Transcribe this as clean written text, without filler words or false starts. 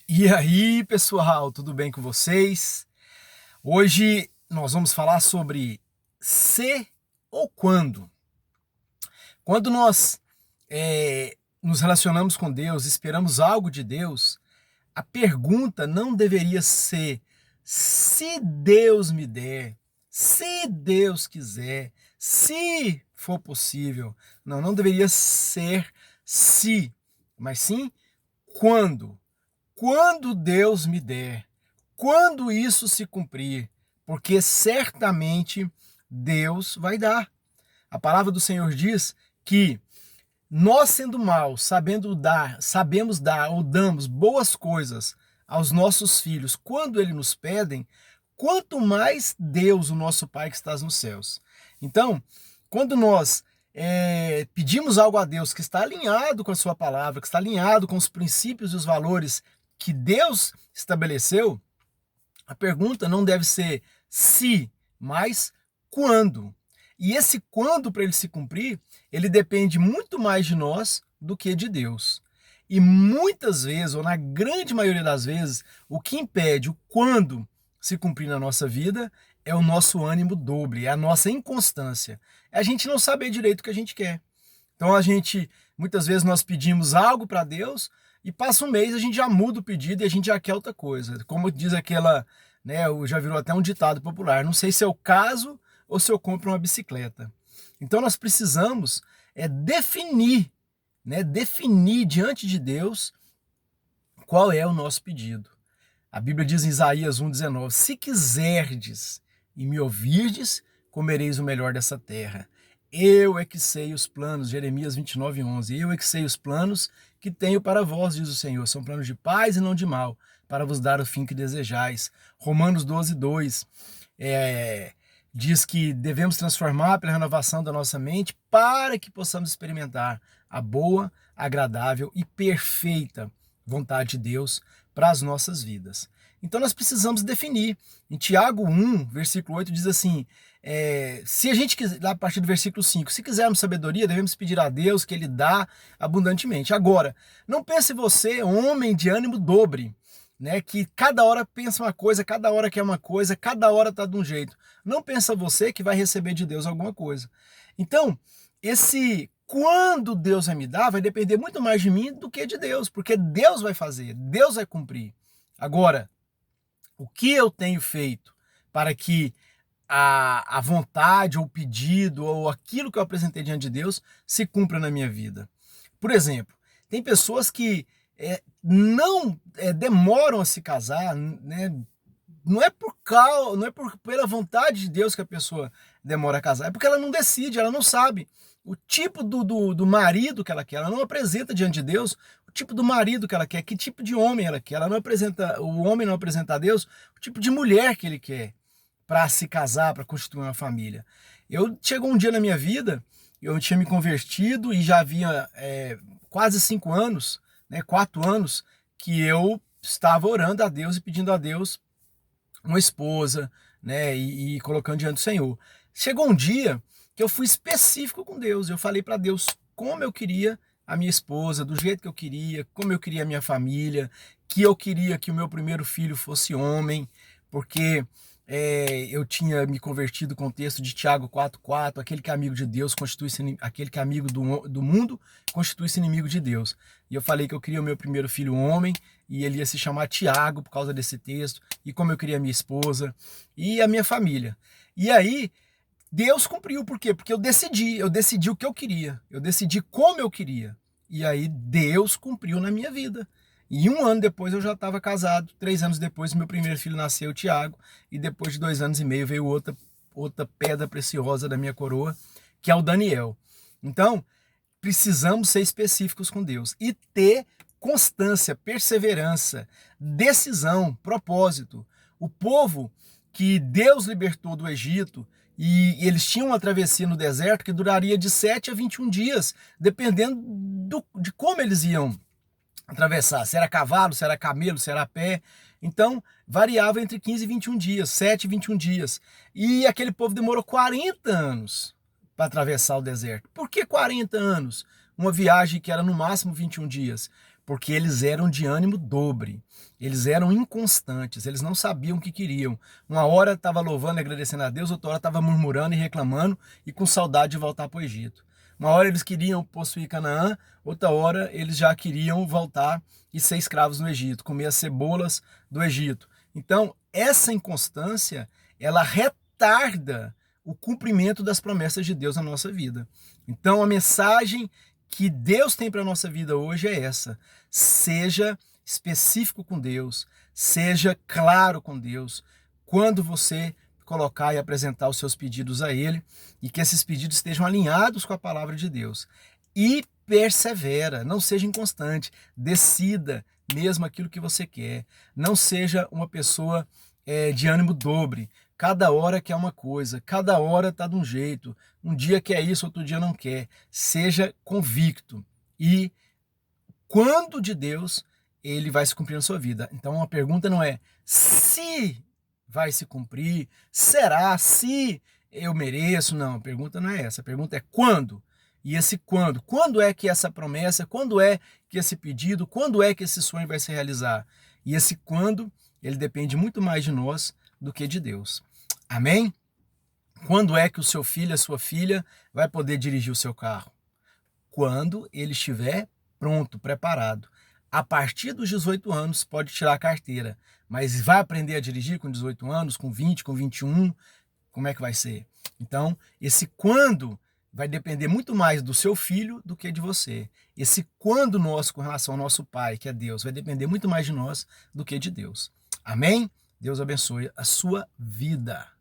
E aí, pessoal, tudo bem com vocês? Hoje nós vamos falar sobre se ou quando. Quando nós nos relacionamos com Deus, esperamos algo de Deus, a pergunta não deveria ser se Deus me der, se Deus quiser, se for possível. Não, não deveria ser se, mas sim quando. Quando Deus me der, quando isso se cumprir, porque certamente Deus vai dar. A palavra do Senhor diz que nós sendo maus, sabemos dar ou damos boas coisas aos nossos filhos quando eles nos pedem, quanto mais Deus, o nosso Pai que está nos céus. Então, quando nós pedimos algo a Deus que está alinhado com a sua palavra, que está alinhado com os princípios e os valores que Deus estabeleceu, a pergunta não deve ser se, mas quando. E esse quando, para ele se cumprir, ele depende muito mais de nós do que de Deus. E muitas vezes, ou na grande maioria das vezes, o que impede o quando se cumprir na nossa vida é o nosso ânimo dobre, é a nossa inconstância. É a gente não saber direito o que a gente quer. Então muitas vezes nós pedimos algo para Deus e passa um mês a gente já muda o pedido e a gente já quer outra coisa. Como diz aquela, né, já virou até um ditado popular, não sei se é o caso ou se eu compro uma bicicleta. Então nós precisamos definir, definir diante de Deus qual é o nosso pedido. A Bíblia diz em Isaías 1,19, se quiserdes e me ouvirdes, comereis o melhor dessa terra. Eu é que sei os planos, Jeremias 29,11. Eu é que sei os planos que tenho para vós, diz o Senhor. São planos de paz e não de mal, para vos dar o fim que desejais. Romanos 12,2 diz que devemos transformar pela renovação da nossa mente para que possamos experimentar a boa, agradável e perfeita vontade de Deus para as nossas vidas. Então nós precisamos definir. Em Tiago 1, versículo 8, diz assim, se a gente quiser, lá a partir do versículo 5, se quisermos sabedoria, devemos pedir a Deus que Ele dá abundantemente. Agora, não pense você, homem de ânimo dobre, né, que cada hora pensa uma coisa, cada hora quer uma coisa, cada hora está de um jeito. Não pensa você que vai receber de Deus alguma coisa. Então, esse quando Deus vai me dar vai depender muito mais de mim do que de Deus, porque Deus vai fazer, Deus vai cumprir. Agora, o que eu tenho feito para que a vontade, ou o pedido, ou aquilo que eu apresentei diante de Deus se cumpra na minha vida? Por exemplo, tem pessoas que não demoram a se casar, né? Não é pela vontade de Deus que a pessoa demora a casar, é porque ela não decide, ela não sabe o tipo do marido que ela quer, ela não apresenta diante de Deus o tipo do marido que ela quer, que tipo de homem ela quer, ela não apresenta, o homem não apresenta a Deus o tipo de mulher que ele quer para se casar, para constituir uma família. Chegou um dia na minha vida, eu tinha me convertido e já havia quase 5 anos, né, 4 anos, que eu estava orando a Deus e pedindo a Deus uma esposa, né, e colocando diante do Senhor. Chegou um dia que eu fui específico com Deus, eu falei para Deus como eu queria a minha esposa, do jeito que eu queria, como eu queria a minha família, que eu queria que o meu primeiro filho fosse homem, porque eu tinha me convertido com o texto de Tiago 4,4, aquele que é amigo de Deus constitui-se, aquele que é amigo do mundo constitui-se inimigo de Deus. E eu falei que eu queria o meu primeiro filho homem, e ele ia se chamar Tiago por causa desse texto, e como eu queria a minha esposa e a minha família. E aí, Deus cumpriu, por quê? Porque eu decidi o que eu queria, eu decidi como eu queria. E aí Deus cumpriu na minha vida. E 1 ano depois eu já estava casado, 3 anos depois meu primeiro filho nasceu, o Tiago, e depois de 2 anos e meio veio outra pedra preciosa da minha coroa, que é o Daniel. Então, precisamos ser específicos com Deus e ter constância, perseverança, decisão, propósito. O povo que Deus libertou do Egito, e eles tinham uma travessia no deserto que duraria de 7 a 21 dias, dependendo de como eles iam atravessar, se era cavalo, se era camelo, se era a pé. Então, variava entre 15 e 21 dias, 7 e 21 dias. E aquele povo demorou 40 anos para atravessar o deserto. Por que 40 anos? Uma viagem que era no máximo 21 dias. porque eles eram de ânimo dobre, eles eram inconstantes, eles não sabiam o que queriam. Uma hora estava louvando e agradecendo a Deus, outra hora estava murmurando e reclamando e com saudade de voltar para o Egito. Uma hora eles queriam possuir Canaã, outra hora eles já queriam voltar e ser escravos no Egito, comer as cebolas do Egito. Então, essa inconstância, ela retarda o cumprimento das promessas de Deus na nossa vida. Então, a mensagem que Deus tem para a nossa vida hoje é essa: seja específico com Deus, seja claro com Deus, quando você colocar e apresentar os seus pedidos a Ele, e que esses pedidos estejam alinhados com a palavra de Deus. E persevera, não seja inconstante, decida mesmo aquilo que você quer, não seja uma pessoa de ânimo dobre, cada hora quer uma coisa, cada hora está de um jeito, um dia quer isso, outro dia não quer. Seja convicto e quando de Deus ele vai se cumprir na sua vida. Então a pergunta não é se vai se cumprir, será, se eu mereço, não, a pergunta não é essa, a pergunta é quando. E esse quando é que essa promessa, quando é que esse pedido, quando é que esse sonho vai se realizar? E esse quando, ele depende muito mais de nós do que de Deus. Amém? Quando é que o seu filho, a sua filha, vai poder dirigir o seu carro? Quando ele estiver pronto, preparado. A partir dos 18 anos, pode tirar a carteira, mas vai aprender a dirigir com 18 anos, com 20, com 21, como é que vai ser? Então, esse quando vai depender muito mais do seu filho do que de você. Esse quando nosso com relação ao nosso Pai, que é Deus, vai depender muito mais de nós do que de Deus. Amém? Deus abençoe a sua vida.